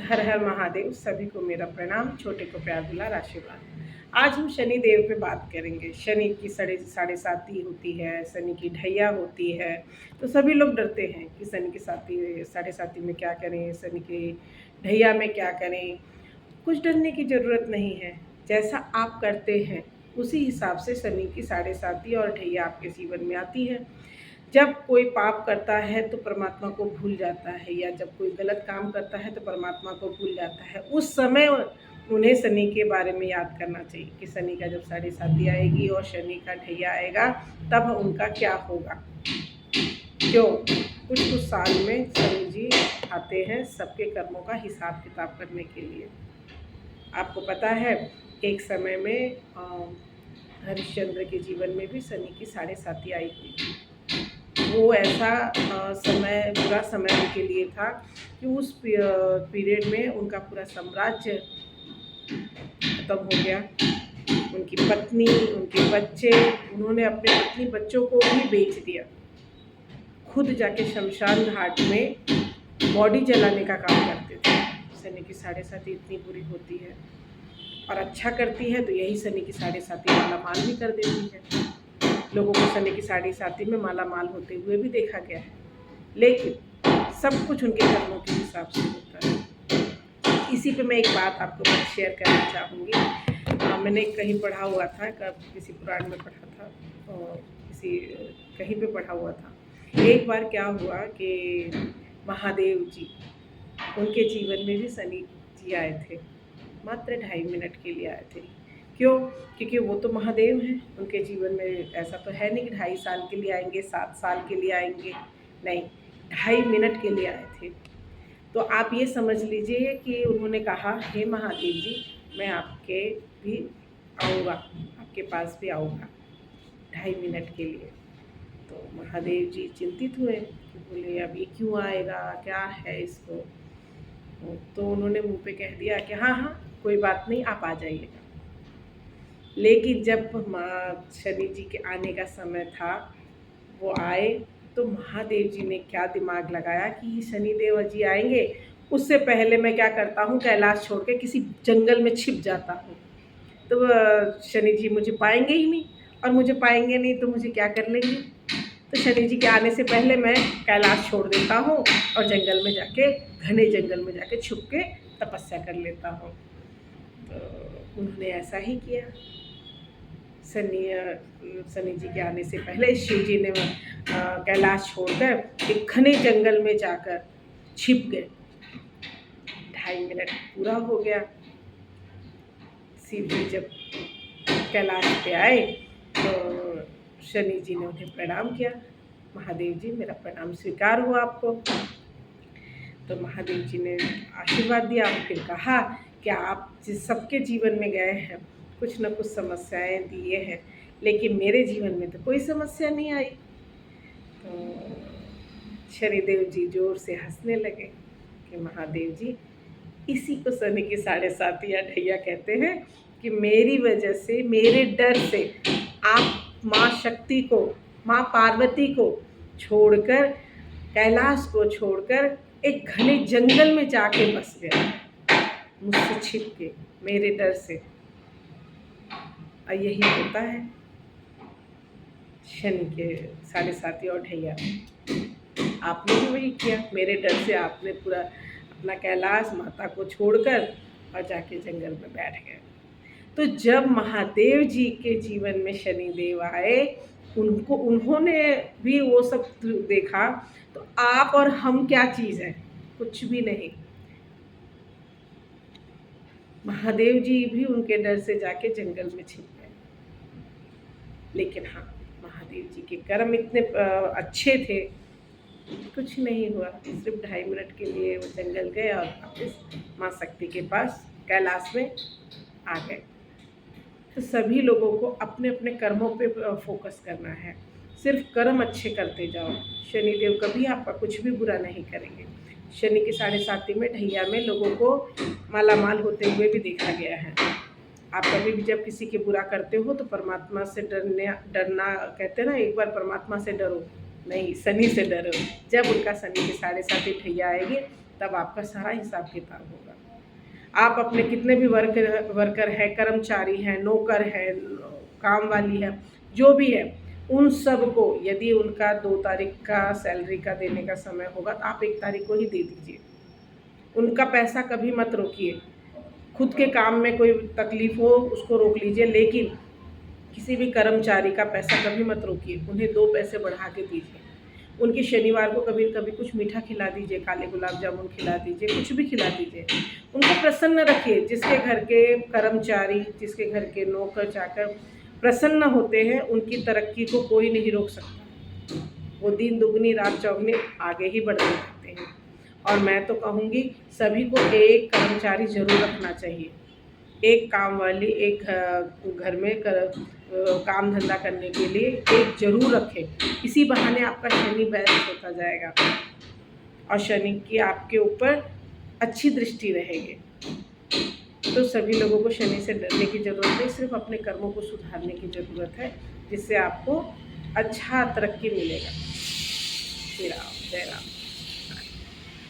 हर हर महादेव। सभी को मेरा प्रणाम, छोटे को प्यार दुलार आशीर्वाद। आज हम शनि देव पे बात करेंगे। शनि की साढ़े साती होती है, शनि की ढैया होती है। तो सभी लोग डरते हैं कि शनि की साढ़े साती में क्या करें, शनि की ढैया में क्या करें। कुछ डरने की ज़रूरत नहीं है। जैसा आप करते हैं उसी हिसाब से शनि की साढ़े साती और ढैया आपके जीवन में आती है। जब कोई पाप करता है तो परमात्मा को भूल जाता है, या जब कोई गलत काम करता है तो परमात्मा को भूल जाता है। उस समय उन्हें शनि के बारे में याद करना चाहिए कि शनि का जब साढ़े साती आएगी और शनि का ढैया आएगा तब उनका क्या होगा। क्यों? कुछ कुछ साल में शनि जी आते हैं सबके कर्मों का हिसाब किताब करने के लिए। आपको पता है एक समय में हरिश्चंद्र के जीवन में भी शनि की साढ़े साती आई थी। वो ऐसा समय, बुरा समय उनके लिए था कि उस पीरियड में उनका पूरा साम्राज्य खत्म हो गया। उनकी पत्नी, उनके बच्चे, उन्होंने अपने पत्नी बच्चों को भी बेच दिया। खुद जाके शमशान घाट में बॉडी जलाने का काम करते थे। शनि की साढ़े साती इतनी बुरी होती है, और अच्छा करती है तो यही शनि की साढ़े साती माला माल भी कर देती है। लोगों को शनि की साढ़े साती में माला माल होते हुए भी देखा गया है, लेकिन सब कुछ उनके कर्मों के हिसाब से होता है। इसी पे मैं एक बात आपको शेयर करना चाहूँगी। मैंने कहीं पढ़ा हुआ था, किसी पुराण में पढ़ा था और किसी कहीं पे पढ़ा हुआ था। एक बार क्या हुआ कि महादेव जी, उनके जीवन में भी शनि जी आए थे। मात्र 2.5 मिनट के लिए आए थे। क्यों? क्योंकि वो तो महादेव हैं। उनके जीवन में ऐसा तो है नहीं कि 2.5 साल के लिए आएंगे, 7 साल के लिए आएंगे, नहीं, 2.5 मिनट के लिए आए थे। तो आप ये समझ लीजिए कि उन्होंने कहा, हे महादेव जी, मैं आपके भी आऊँगा, आपके पास भी आऊँगा 2.5 मिनट के लिए। तो महादेव जी चिंतित हुए कि बोले अब ये क्यों आएगा, क्या है इसको। तो उन्होंने मुँह पे कह दिया कि हाँ हाँ कोई बात नहीं, आप आ जाइएगा। लेकिन जब शनि जी के आने का समय था, वो आए, तो महादेव जी ने क्या दिमाग लगाया कि शनि देव जी आएंगे, उससे पहले मैं क्या करता हूँ, कैलाश छोड़ के किसी जंगल में छिप जाता हूँ। तो शनि जी मुझे पाएंगे ही नहीं, और मुझे पाएंगे नहीं तो मुझे क्या कर लेंगे। तो शनि जी के आने से पहले मैं कैलाश छोड़ देता हूँ और जंगल में जाके, घने जंगल में जाके छुप के तपस्या कर लेता हूँ। तो उन्होंने ऐसा ही किया। शनि जी के आने से पहले शिव जी ने कैलाश छोड़कर एक घने जंगल में जाकर छिप गए। 2.5 मिनट पूरा हो गया। शिव जी जब कैलाश पे आए तो शनि जी ने उन्हें प्रणाम किया। महादेव जी, मेरा प्रणाम स्वीकार हुआ आपको। तो महादेव जी ने आशीर्वाद दिया, फिर कहा कि आप जिस सबके जीवन में गए हैं कुछ न कुछ समस्याएं दिए हैं, लेकिन मेरे जीवन में तो कोई समस्या नहीं आई। तो शनिदेव जी जोर से हंसने लगे कि महादेव जी, इसी को शनि की साढ़े साती या ढैया कहते हैं कि मेरी वजह से, मेरे डर से आप माँ शक्ति को, माँ पार्वती को छोड़कर, कैलाश को छोड़कर एक घने जंगल में जाके बस गए, मुझसे छिप के, मेरे डर से। और यही होता है शनि के साढ़े साती और ढैया। आपने भी वही किया, मेरे डर से आपने पूरा अपना कैलाश, माता को छोड़कर और जाके जंगल में बैठ गए। तो जब महादेव जी के जीवन में शनि देव आए, उन्होंने भी वो सब देखा, तो आप और हम क्या चीज़ है? कुछ भी नहीं। महादेव जी भी उनके डर से जाके जंगल में छिप गए। लेकिन हाँ, महादेव जी के कर्म इतने अच्छे थे, कुछ नहीं हुआ। सिर्फ 2.5 मिनट के लिए वो जंगल गए और वापस माँ शक्ति के पास कैलाश में आ गए। तो सभी लोगों को अपने अपने कर्मों पे फोकस करना है। सिर्फ कर्म अच्छे करते जाओ। शनिदेव कभी आपका कुछ भी बुरा नहीं करेंगे। शनि की साढ़े साती में, ढैया में लोगों को माला माल होते हुए भी देखा गया है। आप कभी भी जब किसी के बुरा करते हो तो परमात्मा से डरना कहते हैं ना, एक बार परमात्मा से डरो, नहीं, शनि से डरो। जब उनका शनि की साढ़े साती ढैया आएगी तब आपका सारा हिसाब किताब होगा। आप अपने कितने भी वर्कर है, कर्मचारी हैं, नौकर है, काम वाली है, जो भी है, उन सब को यदि उनका 2 तारीख का सैलरी का देने का समय होगा तो आप 1 तारीख को ही दे दीजिए। उनका पैसा कभी मत रोकिए। खुद के काम में कोई तकलीफ़ हो उसको रोक लीजिए, लेकिन किसी भी कर्मचारी का पैसा कभी मत रोकिए। उन्हें 2 पैसे बढ़ा के दीजिए। उनके शनिवार को कभी कभी कुछ मीठा खिला दीजिए, काले गुलाब जामुन खिला दीजिए, कुछ भी खिला दीजिए। उनको प्रसन्न रखिए। जिसके घर के कर्मचारी, जिसके घर के नौकर चाकर प्रसन्न होते हैं, उनकी तरक्की को कोई नहीं रोक सकता। वो दिन दुगनी रात चौगनी आगे ही बढ़ते रहते हैं। और मैं तो कहूँगी सभी को एक कर्मचारी ज़रूर रखना चाहिए, एक काम वाली, एक घर में काम धंधा करने के लिए एक ज़रूर रखें। इसी बहाने आपका शनि व्यस्त होता जाएगा और शनि की आपके ऊपर अच्छी दृष्टि रहेगी। तो सभी लोगों को शनि से डरने की ज़रूरत है, सिर्फ अपने कर्मों को सुधारने की ज़रूरत है, जिससे आपको अच्छा तरक्की मिलेगा। श्री राम, जय राम।